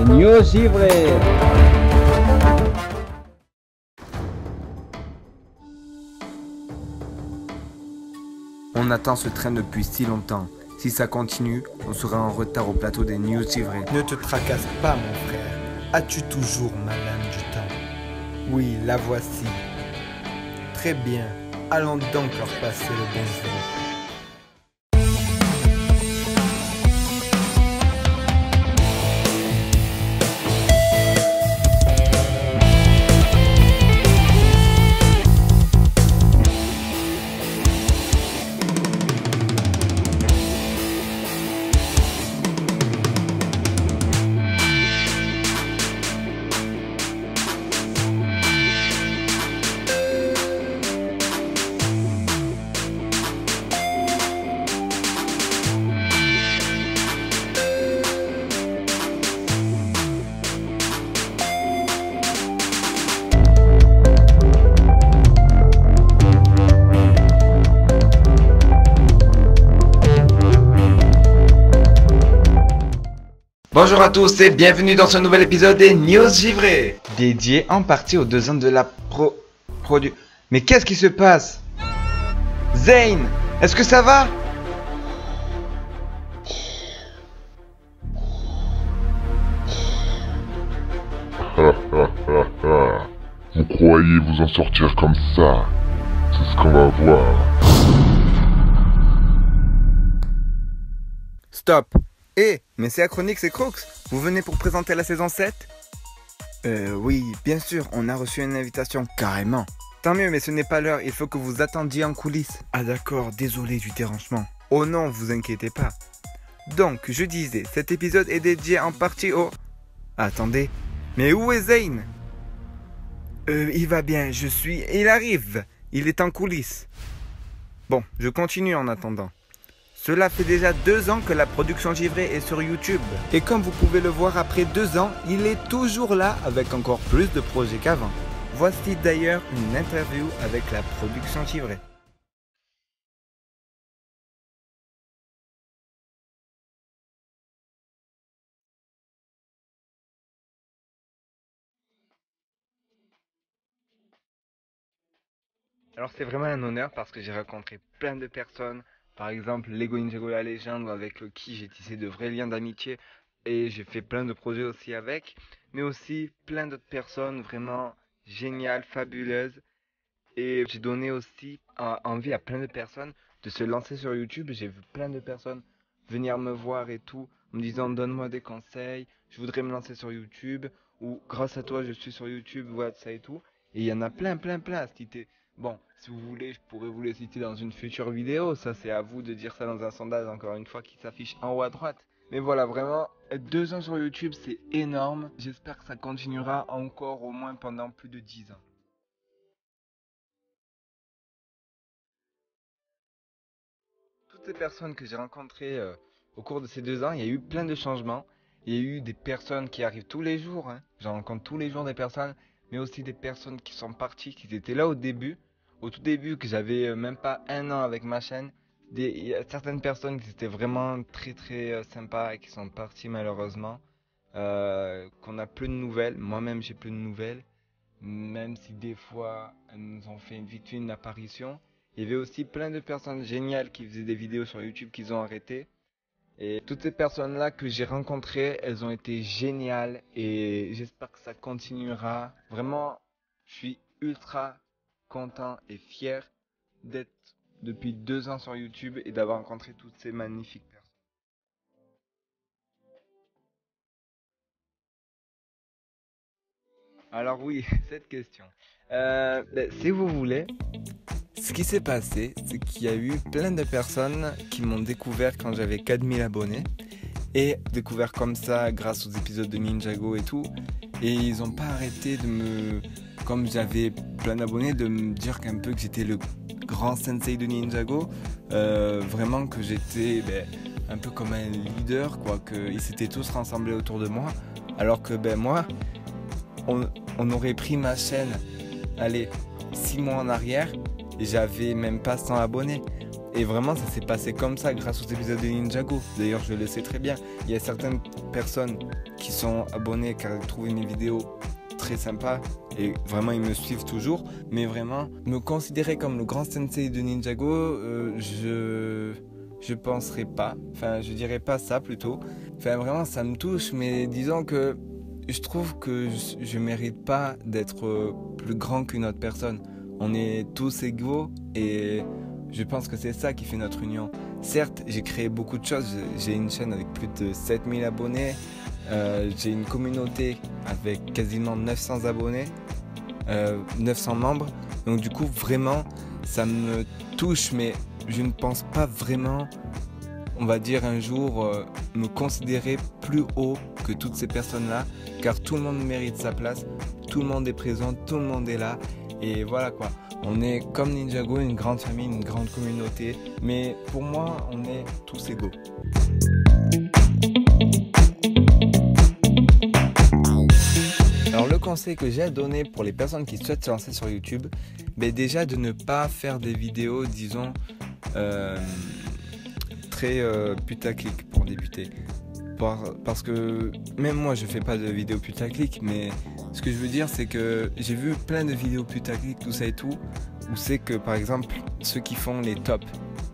les news givrées. On attend ce train depuis si longtemps. Si ça continue, on sera en retard au plateau des news givrées. Ne te tracasse pas, mon frère. As-tu toujours ma lame du temps? Oui, la voici. Très bien. Allons donc leur passer le bonjour. Bonjour à tous et bienvenue dans ce nouvel épisode des news givrées, dédié en partie aux 2 ans de la production. Mais qu'est-ce qui se passe? Zane, est-ce que ça va? Vous croyez vous en sortir comme ça? C'est ce qu'on va voir. Stop. Mais c'est Acronix et Crooks, vous venez pour présenter la saison 7? Oui, bien sûr, on a reçu une invitation, carrément. Tant mieux, mais ce n'est pas l'heure, il faut que vous attendiez en coulisses. Ah d'accord, désolé du dérangement. Oh non, vous inquiétez pas. Donc, je disais, cet épisode est dédié en partie au... Attendez, mais où est Zane? Il va bien, il arrive, il est en coulisses. Bon, je continue en attendant. Cela fait déjà 2 ans que la production givrée est sur YouTube. Et comme vous pouvez le voir après 2 ans, il est toujours là avec encore plus de projets qu'avant. Voici d'ailleurs une interview avec la production givrée. Alors c'est vraiment un honneur parce que j'ai rencontré plein de personnes. Par exemple, Lego Ninjago la légende avec qui j'ai tissé de vrais liens d'amitié et j'ai fait plein de projets aussi avec, mais aussi plein d'autres personnes vraiment géniales, fabuleuses, et j'ai donné aussi envie à plein de personnes de se lancer sur YouTube. J'ai vu plein de personnes venir me voir et tout, en me disant donne-moi des conseils, je voudrais me lancer sur YouTube, ou grâce à toi je suis sur YouTube, voilà ça et tout, et il y en a plein à citer. Bon, si vous voulez, je pourrais vous les citer dans une future vidéo. Ça, c'est à vous de dire ça dans un sondage, encore une fois, qui s'affiche en haut à droite. Mais voilà, vraiment, 2 ans sur YouTube, c'est énorme. J'espère que ça continuera encore au moins pendant plus de 10 ans. Toutes ces personnes que j'ai rencontrées au cours de ces 2 ans, il y a eu plein de changements. Il y a eu des personnes qui arrivent tous les jours. J'en rencontre tous les jours des personnes, mais aussi des personnes qui sont parties, qui étaient là au début. Au tout début, que j'avais même pas 1 an avec ma chaîne, il y a certaines personnes qui étaient vraiment très sympas et qui sont parties malheureusement, qu'on a plus de nouvelles. Moi-même j'ai plus de nouvelles, même si des fois elles nous ont fait vite une apparition. Il y avait aussi plein de personnes géniales qui faisaient des vidéos sur YouTube qu'ils ont arrêté. Et toutes ces personnes-là que j'ai rencontrées, elles ont été géniales et j'espère que ça continuera. Vraiment, je suis ultra content et fier d'être depuis 2 ans sur YouTube et d'avoir rencontré toutes ces magnifiques personnes. Alors oui, cette question. Si vous voulez, ce qui s'est passé, c'est qu'il y a eu plein de personnes qui m'ont découvert quand j'avais 4000 abonnés. Et découvert comme ça grâce aux épisodes de Ninjago et tout. Et ils n'ont pas arrêté de me... Comme j'avais plein d'abonnés, de me dire qu'un peu que j'étais le grand sensei de Ninjago. Vraiment que j'étais un peu comme un leader, quoi. Qu'ils s'étaient tous rassemblés autour de moi. Alors que moi, on aurait pris ma chaîne, allez, 6 mois en arrière. Et j'avais même pas 100 abonnés. Et vraiment, ça s'est passé comme ça grâce aux épisodes de Ninjago. D'ailleurs, je le sais très bien. Il y a certaines personnes qui sont abonnés car ils trouvent mes vidéos très sympas et vraiment ils me suivent toujours. Mais vraiment, me considérer comme le grand sensei de Ninjago, je penserais pas. Enfin, je dirais pas ça plutôt. Enfin, vraiment, ça me touche, mais disons que je trouve que je mérite pas d'être plus grand qu'une autre personne. On est tous égaux et je pense que c'est ça qui fait notre union. Certes, j'ai créé beaucoup de choses. J'ai une chaîne avec plus de 7000 abonnés. J'ai une communauté avec quasiment 900 abonnés, 900 membres. Donc du coup, vraiment, ça me touche, mais je ne pense pas vraiment, on va dire un jour, me considérer plus haut que toutes ces personnes-là, car tout le monde mérite sa place, tout le monde est présent, tout le monde est là, et voilà quoi. On est comme Ninjago, une grande famille, une grande communauté, mais pour moi, on est tous égaux. Alors le conseil que j'ai à donner pour les personnes qui souhaitent se lancer sur YouTube, déjà de ne pas faire des vidéos, disons, très putaclic pour débuter. Parce que même moi je fais pas de vidéos putaclic, mais ce que je veux dire c'est que j'ai vu plein de vidéos putaclic, tout ça et tout, où c'est que par exemple ceux qui font les tops,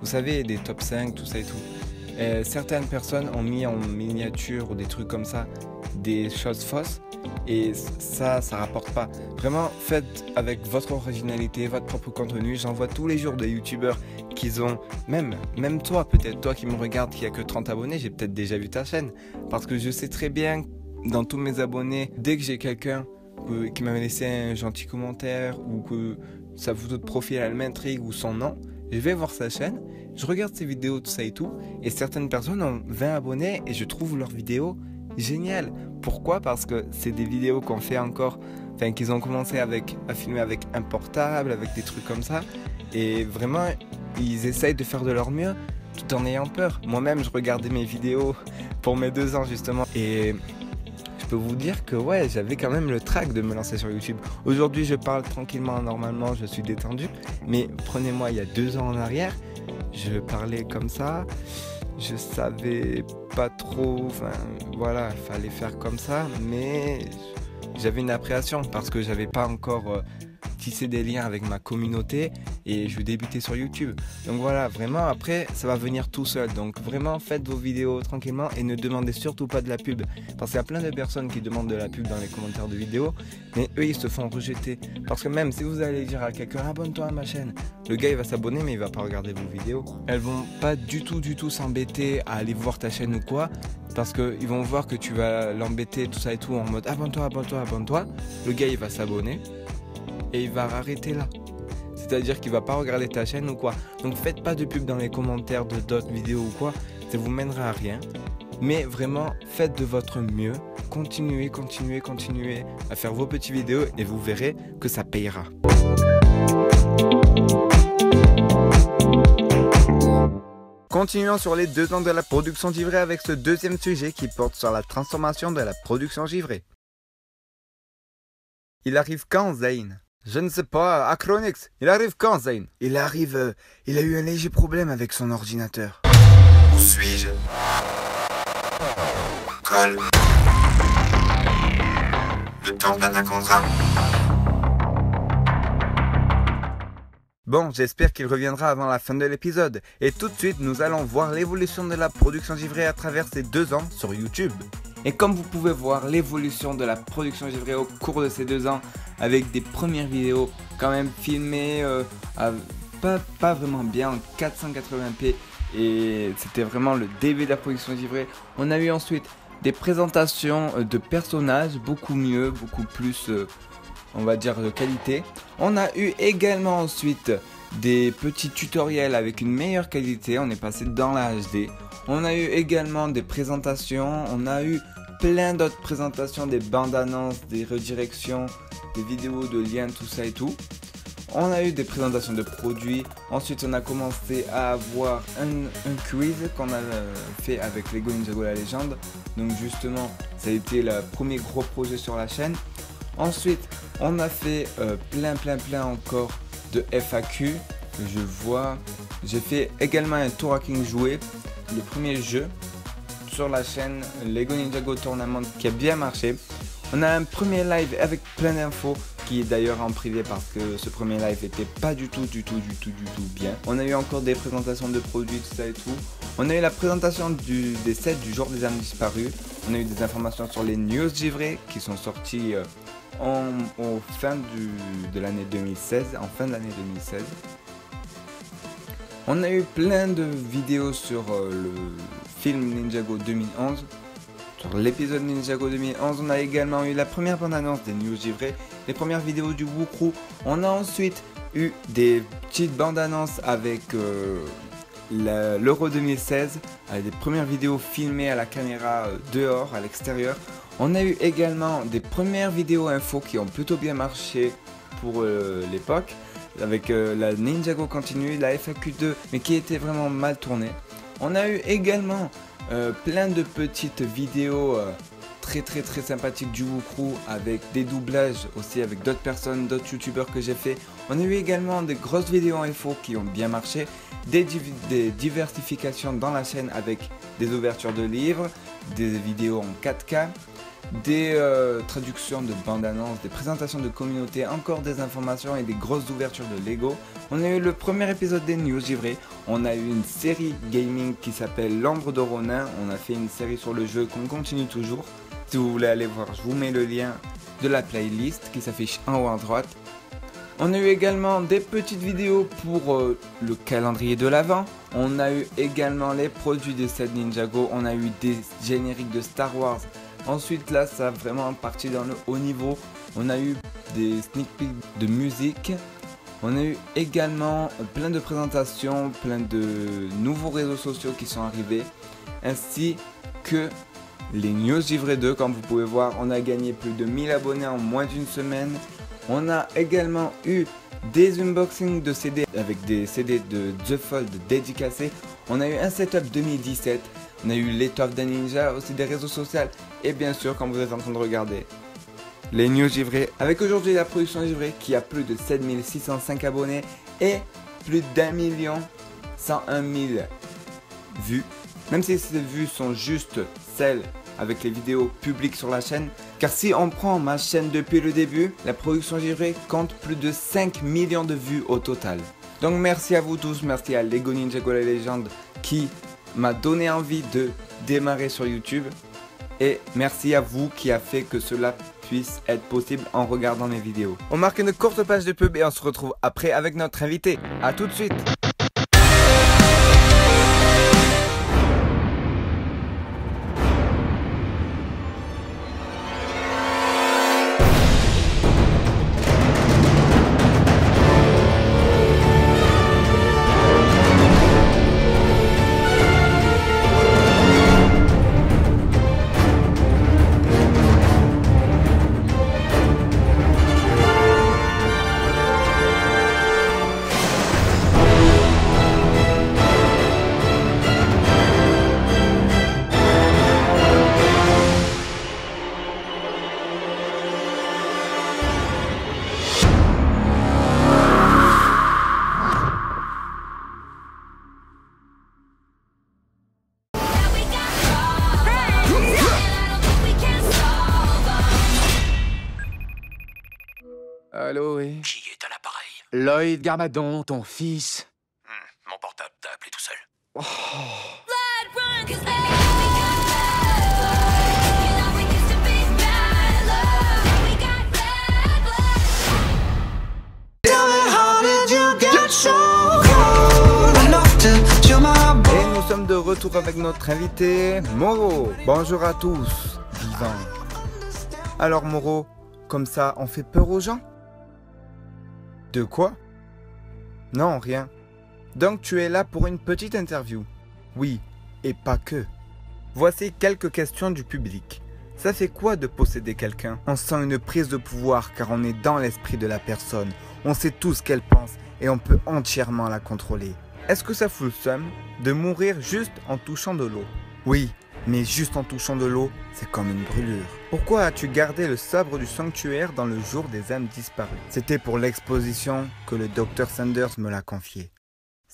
vous savez, des top 5, tout ça et tout, certaines personnes ont mis en miniature ou des trucs comme ça des choses fausses et ça rapporte pas. Vraiment, faites avec votre originalité, votre propre contenu. J'en vois tous les jours des youtubeurs qui ont, même toi, peut-être toi qui me regardes qui a que 30 abonnés, j'ai peut-être déjà vu ta chaîne, parce que je sais très bien dans tous mes abonnés, dès que j'ai quelqu'un qui m'avait laissé un gentil commentaire ou que sa photo de profil elle m'intrigue ou son nom, je vais voir sa chaîne, je regarde ses vidéos, tout ça et tout, et certaines personnes ont 20 abonnés et je trouve leurs vidéos géniales. Pourquoi? Parce que c'est des vidéos qu'on fait encore, enfin qu'ils ont commencé à filmer avec un portable, avec des trucs comme ça, et vraiment ils essayent de faire de leur mieux tout en ayant peur. Moi-même je regardais mes vidéos pour mes 2 ans justement, et je peux vous dire que ouais, j'avais quand même le trac de me lancer sur YouTube. Aujourd'hui je parle tranquillement, normalement je suis détendu, mais prenez-moi il y a 2 ans en arrière, je parlais comme ça, je savais pas trop, enfin voilà, il fallait faire comme ça, mais j'avais une appréhension parce que j'avais pas encore tissé des liens avec ma communauté et je débutais sur YouTube. Donc voilà, vraiment après ça va venir tout seul. Donc vraiment faites vos vidéos tranquillement et ne demandez surtout pas de la pub, parce qu'il y a plein de personnes qui demandent de la pub dans les commentaires de vidéos, mais eux ils se font rejeter. Parce que même si vous allez dire à quelqu'un abonne-toi à ma chaîne, le gars il va s'abonner mais il va pas regarder vos vidéos. Elles vont pas du tout s'embêter à aller voir ta chaîne ou quoi, parce qu'ils vont voir que tu vas l'embêter tout ça et tout en mode abonne-toi. Le gars il va s'abonner et il va arrêter là. C'est-à-dire qu'il va pas regarder ta chaîne ou quoi. Donc faites pas de pub dans les commentaires de d'autres vidéos ou quoi, ça vous mènera à rien. Mais vraiment faites de votre mieux, continuez à faire vos petites vidéos et vous verrez que ça payera. Continuons sur les 2 ans de la production givrée avec ce deuxième sujet qui porte sur la transformation de la production givrée. Il arrive quand, Zayn? Je ne sais pas, Acronix, il arrive quand, Zayn? Il arrive, il a eu un léger problème avec son ordinateur. Où suis-je? Colle. Le temps d'Anaconda. Bon, j'espère qu'il reviendra avant la fin de l'épisode. Et tout de suite, nous allons voir l'évolution de la production givrée à travers ces 2 ans sur YouTube. Et comme vous pouvez voir l'évolution de la production givrée au cours de ces 2 ans, avec des premières vidéos quand même filmées pas vraiment bien en 480p, et c'était vraiment le début de la production givrée. On a eu ensuite des présentations de personnages beaucoup mieux, beaucoup plus on va dire de qualité. On a eu également ensuite des petits tutoriels avec une meilleure qualité, on est passé dans la HD. On a eu également des présentations, on a eu plein d'autres présentations, des bandes annonces, des redirections, des vidéos de liens, tout ça et tout. On a eu des présentations de produits. Ensuite on a commencé à avoir un quiz qu'on a fait avec Lego Ninjago la légende. Donc justement ça a été le premier gros projet sur la chaîne. Ensuite on a fait plein encore de FAQ. Je vois, j'ai fait également un tour à King joué, le premier jeu, sur la chaîne Lego Ninjago Tournament qui a bien marché. On a un premier live avec plein d'infos qui est d'ailleurs en privé parce que ce premier live était pas du tout bien. On a eu encore des présentations de produits, tout ça et tout. On a eu la présentation des sets du jour des âmes disparues. On a eu des informations sur les news givrés qui sont sortis au fin de l'année 2016, en fin de l'année 2016. On a eu plein de vidéos sur le film Ninjago 2011. Sur l'épisode Ninjago 2011, on a également eu la première bande-annonce des news givrés, les premières vidéos du Wukru. On a ensuite eu des petites bandes-annonces avec l'Euro 2016, avec des premières vidéos filmées à la caméra dehors, à l'extérieur. On a eu également des premières vidéos infos qui ont plutôt bien marché pour l'époque, avec la Ninjago Continue, la FAQ2, mais qui était vraiment mal tournée. On a eu également plein de petites vidéos très sympathiques du Wukru avec des doublages aussi avec d'autres personnes, d'autres youtubeurs que j'ai fait. On a eu également des grosses vidéos infos qui ont bien marché, des diversifications dans la chaîne avec des ouvertures de livres, des vidéos en 4K, des traductions de bandes annonces, des présentations de communauté, encore des informations et des grosses ouvertures de Lego. On a eu le premier épisode des news givrés, on a eu une série gaming qui s'appelle L'Ombre de Ronin, on a fait une série sur le jeu qu'on continue toujours. Si vous voulez aller voir, je vous mets le lien de la playlist qui s'affiche en haut à droite. On a eu également des petites vidéos pour le calendrier de l'Avent. On a eu également les produits des sets Ninjago, on a eu des génériques de Star Wars. Ensuite là ça a vraiment parti dans le haut niveau, on a eu des sneak peeks de musique, on a eu également plein de présentations, plein de nouveaux réseaux sociaux qui sont arrivés, ainsi que les news givrés 2, comme vous pouvez voir, on a gagné plus de 1000 abonnés en moins d'une semaine. On a également eu des unboxings de CD avec des CD de The Fold dédicacés, on a eu un setup 2017. On a eu l'étoffe d'un ninja, aussi des réseaux sociaux et bien sûr, comme vous êtes en train de regarder, les news givrés. Avec aujourd'hui la production givrée qui a plus de 7605 abonnés et plus d'1 101 000 vues. Même si ces vues sont juste celles avec les vidéos publiques sur la chaîne. Car si on prend ma chaîne depuis le début, la production givrée compte plus de 5 millions de vues au total. Donc merci à vous tous, merci à Lego Ninjago la légende qui m'a donné envie de démarrer sur YouTube et merci à vous qui a fait que cela puisse être possible en regardant mes vidéos. On marque une courte page de pub et on se retrouve après avec notre invité. A tout de suite. Allô, oui. Qui est à l'appareil? Lloyd Garmadon, ton fils. Mon portable t'a appelé tout seul. Et nous sommes de retour avec notre invité, Moro. Bonjour à tous, vivants. Alors Moro, comme ça on fait peur aux gens? De quoi? Non, rien. Donc tu es là pour une petite interview? Oui, et pas que. Voici quelques questions du public. Ça fait quoi de posséder quelqu'un? On sent une prise de pouvoir car on est dans l'esprit de la personne. On sait tout ce qu'elle pense et on peut entièrement la contrôler. Est-ce que ça fout le seum de mourir juste en touchant de l'eau? Oui, mais juste en touchant de l'eau, c'est comme une brûlure. Pourquoi as-tu gardé le sabre du sanctuaire dans le jour des âmes disparues? C'était pour l'exposition que le Dr Sanders me l'a confié.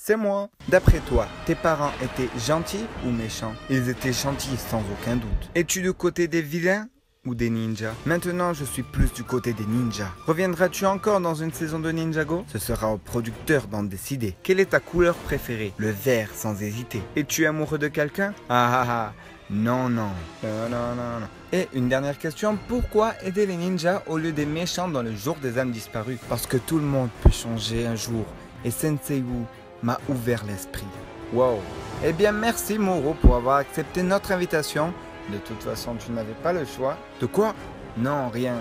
c'est moi. D'après toi, tes parents étaient gentils ou méchants? Ils étaient gentils sans aucun doute. Es-tu du côté des vilains ou des ninjas? Maintenant, je suis plus du côté des ninjas. Reviendras-tu encore dans une saison de Ninjago? Ce sera au producteur d'en décider. Quelle est ta couleur préférée? Le vert sans hésiter. Es-tu amoureux de quelqu'un? Ah ah ah. Non, non. Non, non, non, non. Et une dernière question, pourquoi aider les ninjas au lieu des méchants dans le jour des âmes disparues? Parce que tout le monde peut changer un jour. Et Sensei Wu m'a ouvert l'esprit. Wow. Eh bien, merci Moro pour avoir accepté notre invitation. De toute façon, tu n'avais pas le choix. De quoi? Non, rien.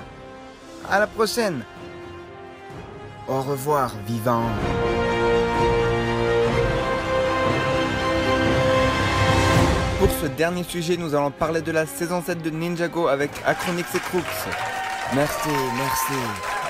À la prochaine. Au revoir, vivant. Pour ce dernier sujet, nous allons parler de la saison 7 de Ninjago avec Acronix et Crooks. Merci, merci.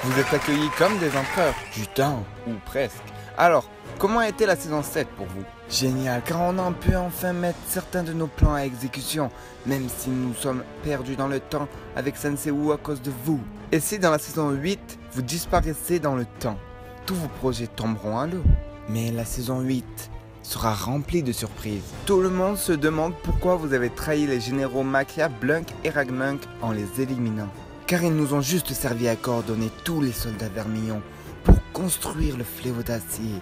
Vous êtes accueillis comme des empereurs du temps, ou presque. Alors, comment était la saison 7 pour vous? Génial, car on a pu enfin mettre certains de nos plans à exécution, même si nous sommes perdus dans le temps avec Sensei Wu à cause de vous. Et si dans la saison 8, vous disparaissez dans le temps, tous vos projets tomberont à l'eau. Mais la saison 8 sera remplie de surprises. Tout le monde se demande pourquoi vous avez trahi les généraux Makia, Blunk et Ragmunk en les éliminant. Car ils nous ont juste servi à coordonner tous les soldats vermillons pour construire le fléau d'acier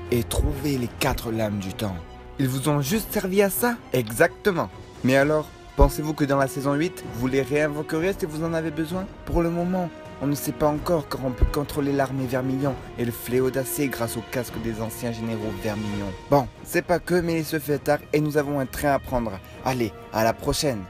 et trouver les 4 lames du temps. Ils vous ont juste servi à ça? Exactement. Mais alors, pensez-vous que dans la saison 8, vous les réinvoquerez si vous en avez besoin? Pour le moment, on ne sait pas encore car on peut contrôler l'armée vermillon et le fléau d'acier grâce au casque des anciens généraux vermillon. Bon, c'est pas que, mais il se fait tard et nous avons un train à prendre. Allez, à la prochaine.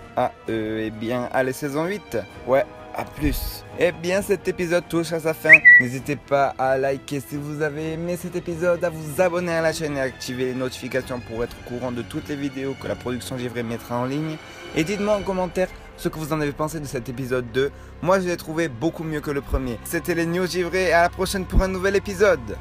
Eh bien, allez, saison 8? Ouais. A plus. Eh bien, cet épisode touche à sa fin. N'hésitez pas à liker si vous avez aimé cet épisode, à vous abonner à la chaîne et à activer les notifications pour être au courant de toutes les vidéos que la production Givré mettra en ligne. Et dites-moi en commentaire ce que vous en avez pensé de cet épisode 2. Moi, je l'ai trouvé beaucoup mieux que le premier. C'était les News Givré et à la prochaine pour un nouvel épisode.